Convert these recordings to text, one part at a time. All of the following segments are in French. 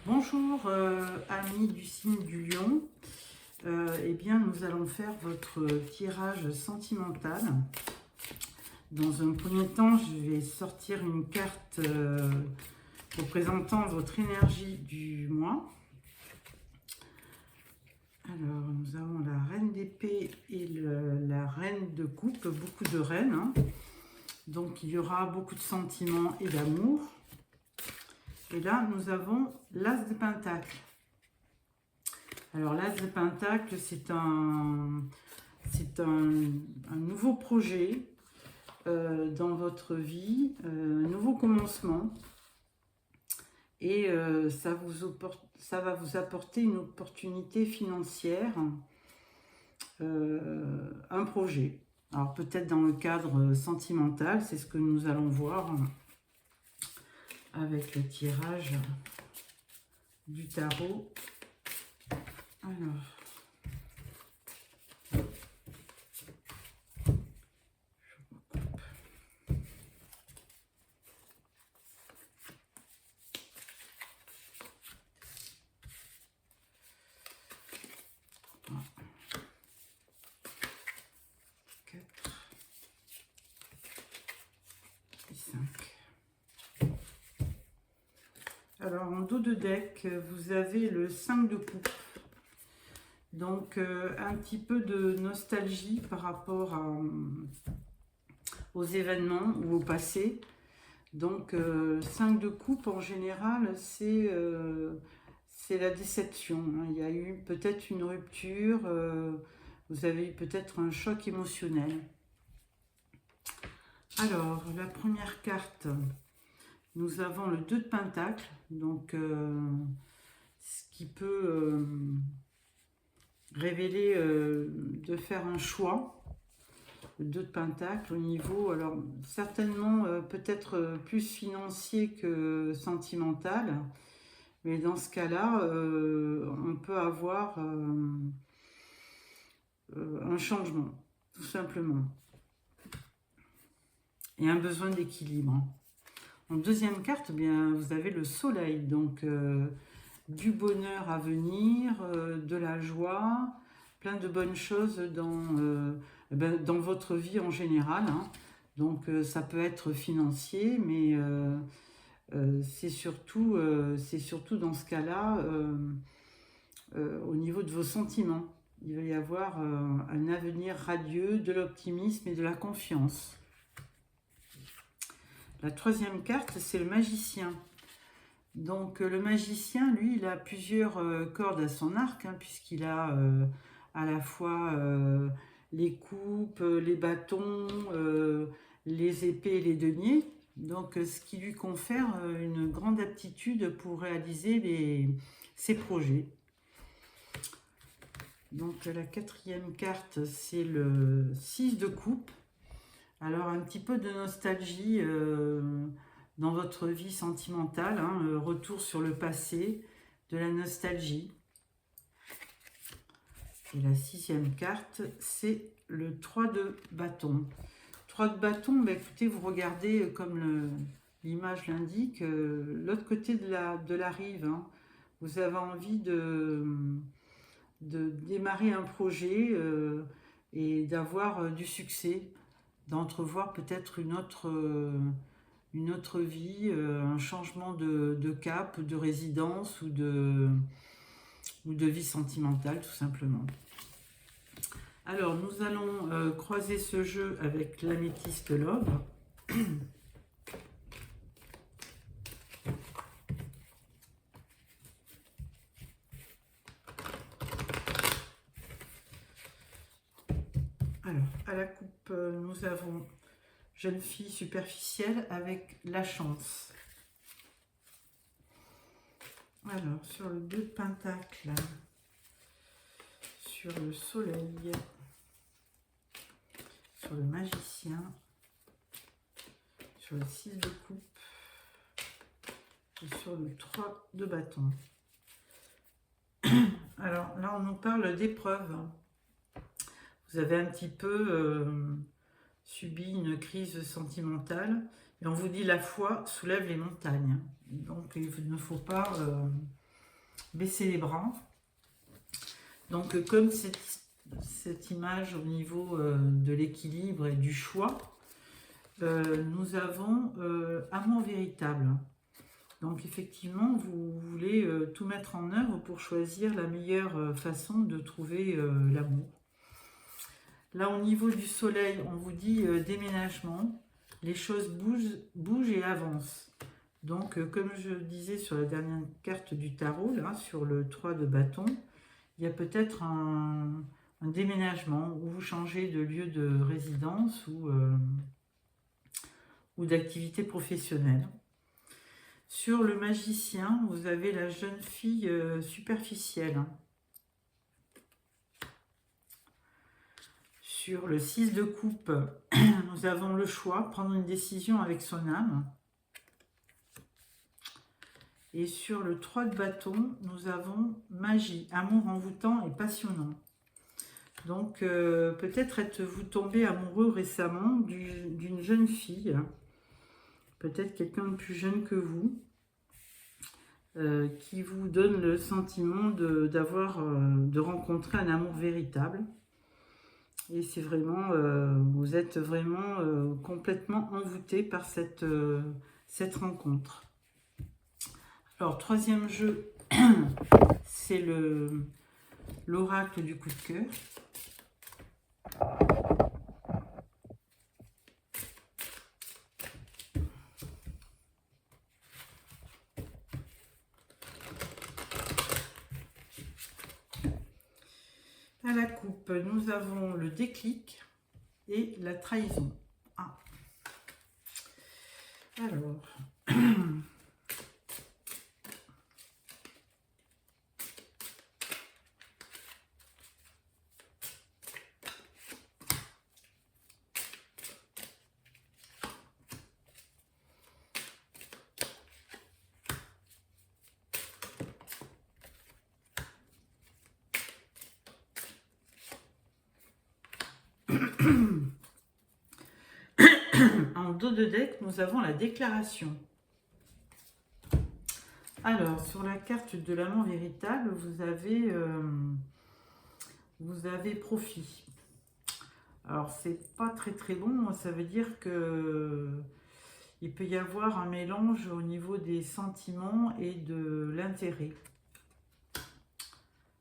Bonjour amis du signe du lion. Eh bien nous allons faire votre tirage sentimental. Dans un premier temps, je vais sortir une carte représentant votre énergie du mois. Alors nous avons la reine d'épée et la reine de coupe, beaucoup de reines, hein. Donc il y aura beaucoup de sentiments et d'amour. Et là nous avons l'as de pentacle. Alors l'as de pentacle, c'est un nouveau projet dans votre vie, un nouveau commencement. Et ça va vous apporter une opportunité financière, un projet. Alors peut-être dans le cadre sentimental, c'est ce que nous allons voir avec le tirage du tarot. Alors, alors en dos de deck, vous avez le 5 de coupe. Donc un petit peu de nostalgie par rapport aux événements ou au passé. Donc 5 de coupe en général, c'est la déception, hein. Il y a eu peut-être une rupture, vous avez eu peut-être un choc émotionnel. Alors la première carte, nous avons le 2 de pentacle, donc ce qui peut révéler de faire un choix. Le 2 de pentacle au niveau, alors certainement peut-être plus financier que sentimental, mais dans ce cas-là, on peut avoir un changement, tout simplement, et un besoin d'équilibre. En deuxième carte, eh bien, vous avez le soleil, donc du bonheur à venir, de la joie, plein de bonnes choses dans votre vie en général, hein. Donc ça peut être financier, mais c'est surtout dans ce cas-là au niveau de vos sentiments. Il va y avoir un avenir radieux, de l'optimisme et de la confiance. La troisième carte, c'est le magicien. Donc le magicien, lui, il a plusieurs cordes à son arc, hein, puisqu'il a à la fois les coupes, les bâtons, les épées et les deniers. Donc ce qui lui confère une grande aptitude pour réaliser ses projets. Donc la quatrième carte, c'est le 6 de coupe. Alors un petit peu de nostalgie dans votre vie sentimentale, hein, retour sur le passé, de la nostalgie. Et la sixième carte, c'est le 3 de bâton. 3 de bâton, bah, écoutez, vous regardez comme l'image l'indique, l'autre côté de la rive, hein. Vous avez envie de démarrer un projet et d'avoir du succès, d'entrevoir peut-être une autre vie, un changement de cap, de résidence ou de vie sentimentale tout simplement. Alors nous allons croiser ce jeu avec l'améthyste Love. Alors à la coupe, nous avons jeune fille superficielle avec la chance. Alors, sur le 2 de pentacle, sur le soleil, sur le magicien, sur le 6 de coupe et sur le 3 de bâton. Alors là, on nous parle d'épreuves. Vous avez un petit peu subi une crise sentimentale et on vous dit la foi soulève les montagnes. Donc il ne faut pas baisser les bras. Donc comme cette image au niveau de l'équilibre et du choix, nous avons amour véritable. Donc effectivement, vous voulez tout mettre en œuvre pour choisir la meilleure façon de trouver l'amour. Là, au niveau du soleil, on vous dit déménagement. Les choses bougent et avancent. Donc, comme je disais sur la dernière carte du tarot, là, sur le 3 de bâton, il y a peut-être un déménagement où vous changez de lieu de résidence ou d'activité professionnelle. Sur le magicien, vous avez la jeune fille superficielle. Sur le 6 de coupe, nous avons le choix, prendre une décision avec son âme. Et sur le 3 de bâton, nous avons magie, amour envoûtant et passionnant. Donc, peut-être êtes-vous tombé amoureux récemment d'une jeune fille, peut-être quelqu'un de plus jeune que vous, qui vous donne le sentiment de rencontrer un amour véritable. Et c'est vraiment, vous êtes vraiment complètement envoûté par cette rencontre. Alors, troisième jeu, c'est l'oracle du coup de cœur. À la coupe, nous avons le déclic et la trahison. Ah. Alors... En dos de deck, nous avons la déclaration. Alors, sur la carte de l'amant véritable, vous avez profit. Alors, c'est pas très bon, ça veut dire que il peut y avoir un mélange au niveau des sentiments et de l'intérêt.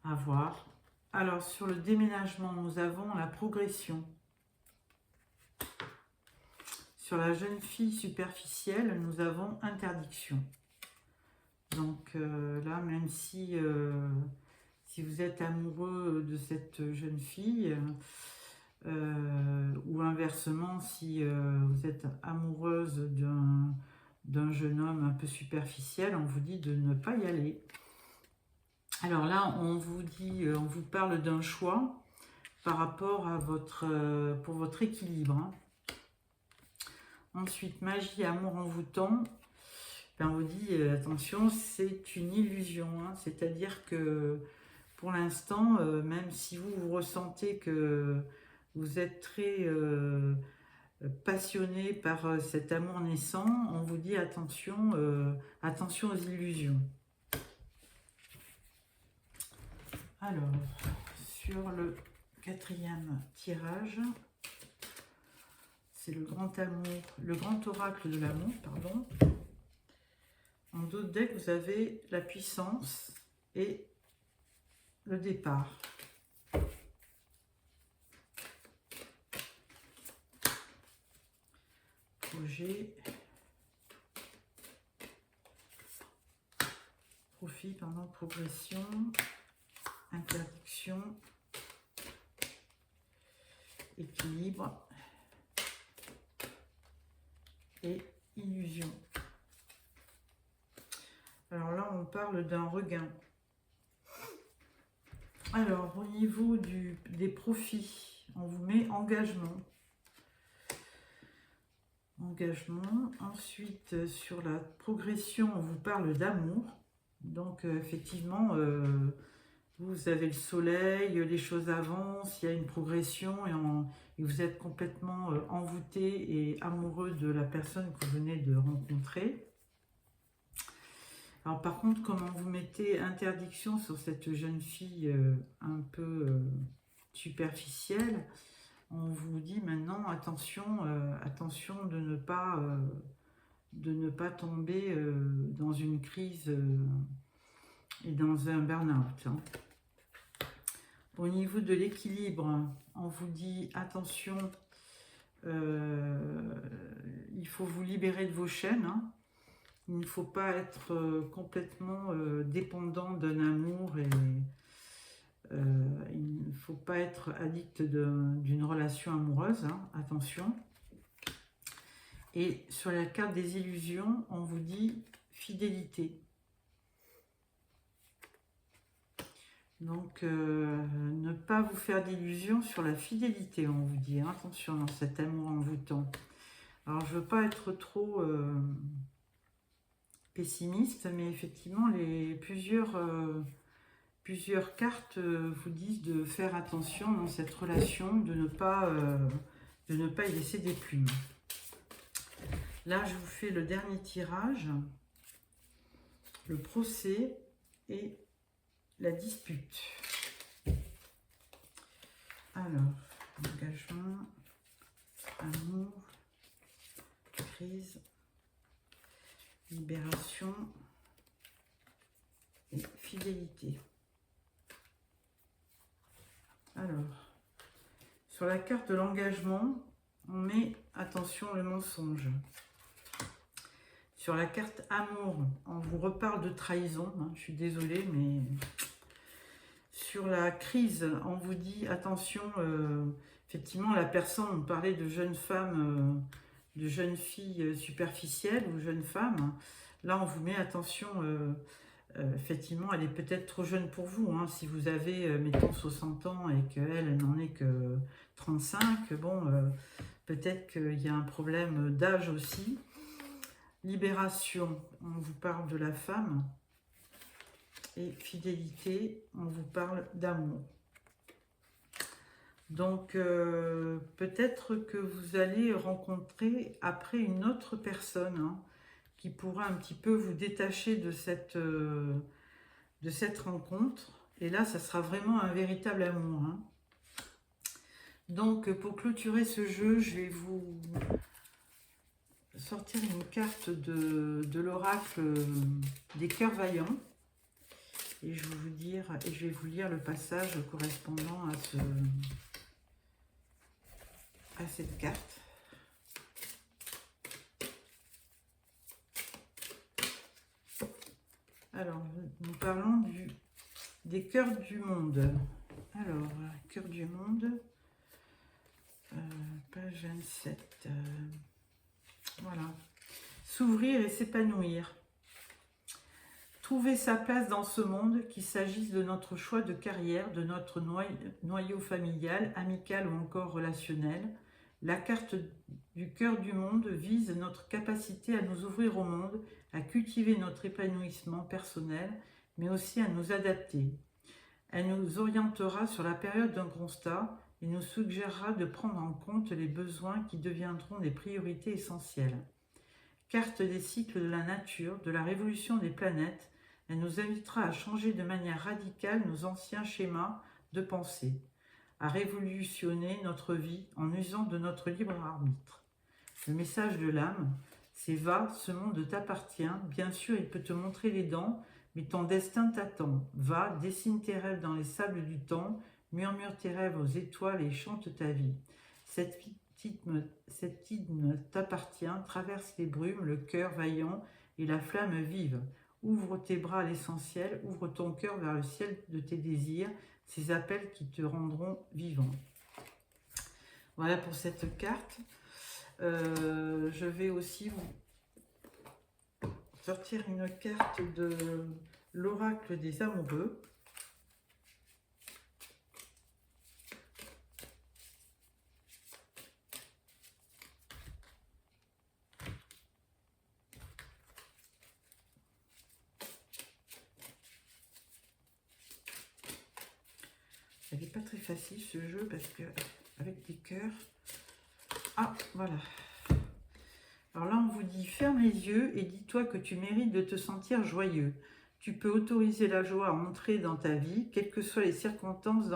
À voir. Alors, sur le déménagement, nous avons la progression. Sur la jeune fille superficielle, nous avons interdiction. Donc là, même si vous êtes amoureux de cette jeune fille, ou inversement, si vous êtes amoureuse d'un jeune homme un peu superficiel, on vous dit de ne pas y aller. Alors là, on vous parle d'un choix par rapport à pour votre équilibre. Hein. Ensuite, magie, amour envoûtant. Ben, on vous dit, attention, c'est une illusion. Hein. C'est-à-dire que pour l'instant, même si vous ressentez que vous êtes très passionné par cet amour naissant, on vous dit attention, attention aux illusions. Alors, sur le quatrième tirage, c'est le grand amour, le grand oracle de l'amour, pardon. En dos de deck, vous avez la puissance et le départ. Projet. Profit, pardon, progression. Interdiction. Équilibre. Et illusion. Alors là, on parle d'un regain. Alors, au niveau des profits, on vous met engagement. Engagement. Ensuite, sur la progression, on vous parle d'amour. Donc, effectivement, vous avez le soleil, les choses avancent, il y a une progression et vous êtes complètement envoûté et amoureux de la personne que vous venez de rencontrer. Alors par contre, comment vous mettez interdiction sur cette jeune fille un peu superficielle, on vous dit maintenant attention, attention de ne pas tomber dans une crise et dans un burn-out. Hein. Au niveau de l'équilibre, on vous dit attention, il faut vous libérer de vos chaînes. Hein. Il ne faut pas être complètement dépendant d'un amour et il ne faut pas être addict d'une relation amoureuse. Hein. Attention. Et sur la carte des illusions, on vous dit fidélité. Donc, ne pas vous faire d'illusions sur la fidélité, on vous dit. Hein. Attention dans cet amour envoûtant. Alors, je ne veux pas être trop pessimiste, mais effectivement, plusieurs cartes vous disent de faire attention dans cette relation, de ne pas y laisser des plumes. Là, je vous fais le dernier tirage, le procès et la dispute. Alors, engagement, amour, crise, libération et fidélité. Alors, sur la carte de l'engagement, on met, attention, le mensonge. Sur la carte amour, on vous reparle de trahison. Hein, je suis désolée, mais sur la crise, on vous dit attention. Effectivement, la personne, on parlait de jeunes femmes, de jeunes filles superficielles ou jeunes femmes. Là, on vous met attention. Effectivement, elle est peut-être trop jeune pour vous. Hein, si vous avez, mettons, 60 ans et qu'elle n'en est que 35, bon, peut-être qu'il y a un problème d'âge aussi. Libération, on vous parle de la femme. Et fidélité, on vous parle d'amour. Donc, peut-être que vous allez rencontrer après une autre personne hein, qui pourra un petit peu vous détacher de cette rencontre. Et là, ça sera vraiment un véritable amour. Hein. Donc, pour clôturer ce jeu, je vais vous sortir une carte de l'oracle des cœurs vaillants et je vais vous lire le passage correspondant à cette carte. Alors, nous parlons des cœurs du monde. Alors, cœur du monde, page 27. Voilà. S'ouvrir et s'épanouir. Trouver sa place dans ce monde, qu'il s'agisse de notre choix de carrière, de notre noyau familial, amical ou encore relationnel. La carte du cœur du monde vise notre capacité à nous ouvrir au monde, à cultiver notre épanouissement personnel, mais aussi à nous adapter. Elle nous orientera sur la période d'un constat et nous suggérera de prendre en compte les besoins qui deviendront des priorités essentielles. Carte des cycles de la nature, de la révolution des planètes, elle nous invitera à changer de manière radicale nos anciens schémas de pensée, à révolutionner notre vie en usant de notre libre arbitre. Le message de l'âme, c'est « Va, ce monde t'appartient, bien sûr il peut te montrer les dents, mais ton destin t'attend. Va, dessine tes rêves dans les sables du temps, murmure tes rêves aux étoiles et chante ta vie. Cet hymne t'appartient, traverse les brumes, le cœur vaillant et la flamme vive. Ouvre tes bras à l'essentiel, ouvre ton cœur vers le ciel de tes désirs, ces appels qui te rendront vivant. » Voilà pour cette carte. Je vais aussi vous sortir une carte de l'oracle des amoureux. Elle n'est pas très facile ce jeu parce que avec des cœurs. Ah, voilà. Alors là, on vous dit, ferme les yeux et dis-toi que tu mérites de te sentir joyeux. Tu peux autoriser la joie à entrer dans ta vie, quelles que soient les circonstances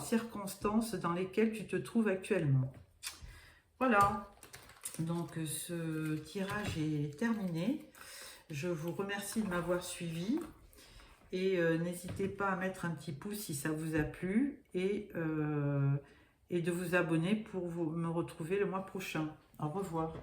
circonstances dans lesquelles tu te trouves actuellement. Voilà, donc ce tirage est terminé. Je vous remercie de m'avoir suivi et n'hésitez pas à mettre un petit pouce si ça vous a plu et de vous abonner pour me retrouver le mois prochain. Au revoir.